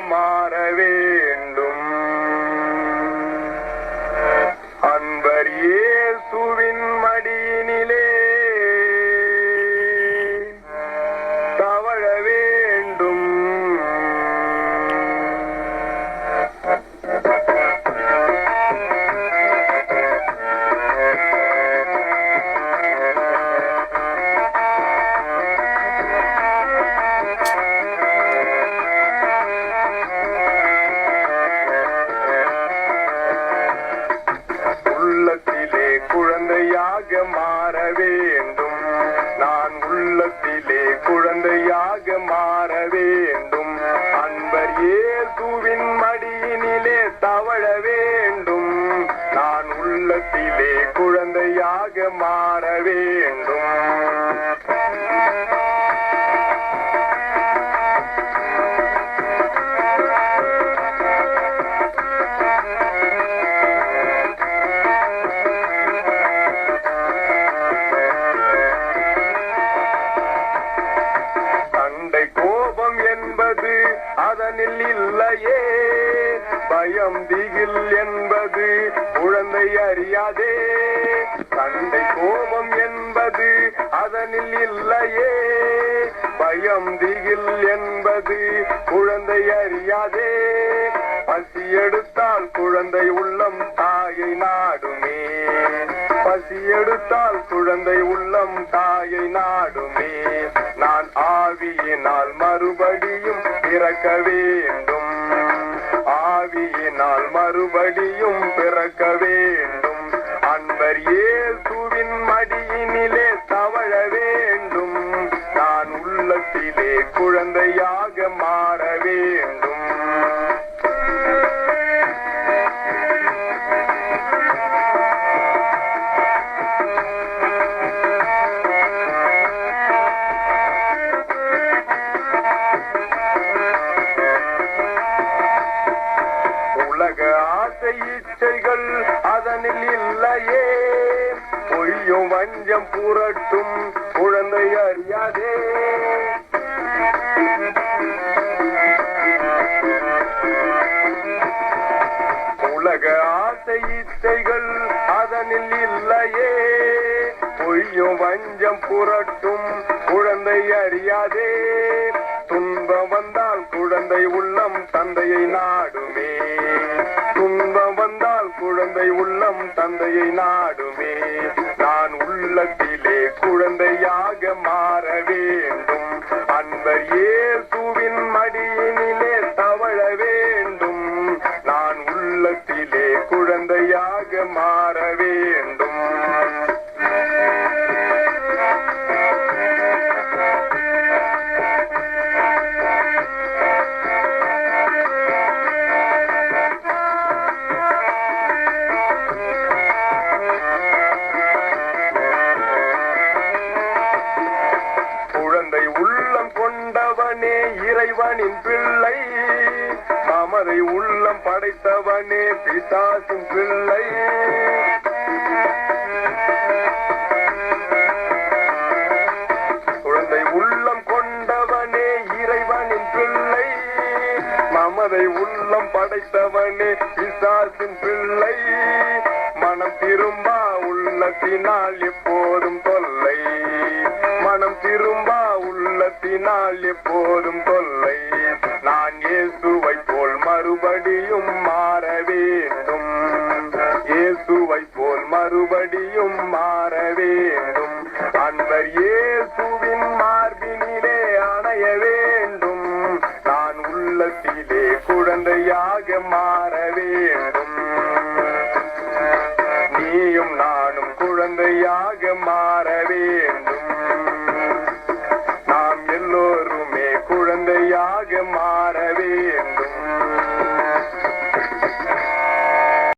மாற வேண்டும். அன்பர் இயேசுவின் மடியினிலே தவழ வேண்டும். உள்ளத்திலே குழந்தையாக மாற வேண்டும். நான் உள்ளத்திலே குழந்தையாக மாற வேண்டும். அன்பர் இயேசுவின் மடியினிலே தவழ வேண்டும். நான் உள்ளத்திலே குழந்தையாக மாற வேண்டும். சண்டை கோபம் என்பது அதனில் இல்லையே. பயம் திகில் என்பது குழந்தை அறியாதே. சண்டை கோபம் என்பது அதனில் இல்லையே. பயம் திகில் என்பது குழந்தை அறியாதே. பசி எடுத்தால் குழந்தை உள்ளம் தாயை நாடுமே. பசி எடுத்தால் குழந்தை உள்ளம் தாயை நாடுமே. நான் ஆவியினால் மறுபடியும் பிறக்க வேண்டும். ஆவியினால் மறுபடியும் பிறக்க வேண்டும். அன்பர் இயேசுவின் மடியினிலே தவழ வேண்டும். நான் உள்ளத்திலே குழந்தையாக மாற வேண்டும். உலக ஆசை இச்சைகள் அதனில் இல்லையே. பொய்யும் வஞ்சம் புரட்டும் குழந்தை அறியாதே. உலக ஆசை இச்சைகள் அதனில் இல்லையே. பொய்யும் வஞ்சம் புரட்டும் குழந்தை அறியாதே. துன்பம் வந்தால் குழந்தை உள்ளம் தந்தையை நாடுமே. துன்பம் வந்தால் குழந்தை உள்ளம் தந்தையை நாடுமே. நான் உள்ளத்திலே குழந்தையாக மாற வேண்டும். அன்பர் இயேசுவின் மடியினிலே தவழ வேண்டும். நான் உள்ளத்திலே குழந்தையாக மாற வேண்டும். குழந்தை உள்ளம் கொண்டவனே இறைவனின் பிள்ளை. மமதை உள்ளம் படைத்தவனே பிசாசின் பிள்ளை. குழந்தை உள்ளம் கொண்டவனே இறைவனின் பிள்ளை. மமதை உள்ளம் படைத்தவனே பிசாசின் பிள்ளை. மனம் திரும்பா உள்ளத்தினால் எப்போதும் தொல்லை. மனம் திரும்பா உள்ளத்தினால் எப்போதும் தொல்லை. நான் இயேசுவை போல் மறுபடியும் மாற வேண்டும். இயேசுவை போல் மறுபடியும் மாற வேண்டும். அன்பர் இயேசுவின் மார்பினிலே அணைய வேண்டும். நான் உள்ளத்திலே குழந்தையாக மாற வேண்டும். நீயும் நானும் குழந்தையாக